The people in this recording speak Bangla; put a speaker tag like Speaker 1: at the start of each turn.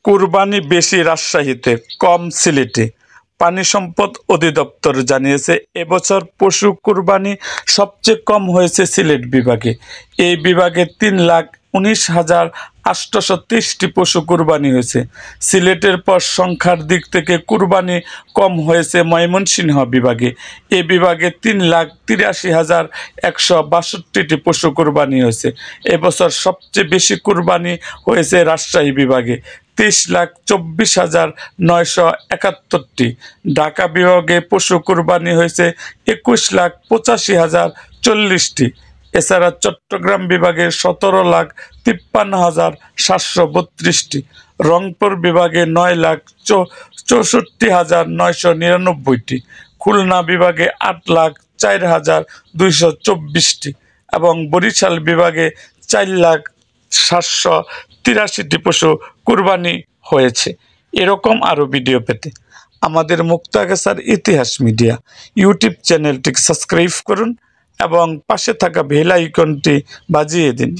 Speaker 1: কুরবানি বেশি রাজশাহীতে, কম সিলেটে। পানি সম্পদ অধিদপ্তর জানিয়েছে, এবছর পশু কুরবানি সবচেয়ে কম হয়েছে সিলেট বিভাগে। এই বিভাগে 3,19,830টি পশু কুরবানি হয়েছে। সিলেটের পর সংখ্যার দিক থেকে কুরবানি কম হয়েছে ময়মনসিংহ বিভাগে। এ বিভাগে 3,83,162টি পশু কুরবানি হয়েছে। এবছর সবচেয়ে বেশি কুরবানি হয়েছে রাজশাহী বিভাগে, 30,24,971টি। ঢাকা বিভাগে পশু কুরবানি হয়েছে 21,85,040টি। এছাড়া চট্টগ্রাম বিভাগে 17,53,732টি, রংপুর বিভাগে 9,64,999টি, খুলনা বিভাগে 8,04,224টি এবং বরিশাল বিভাগে 4,783টি পশু কুরবানি হয়েছে। এরকম আরও ভিডিও পেতে আমাদের মুক্তাগাছার ইতিহাস মিডিয়া ইউটিউব চ্যানেলটি সাবস্ক্রাইব করুন এবং পাশে থাকা বেল আইকনটি বাজিয়ে দিন।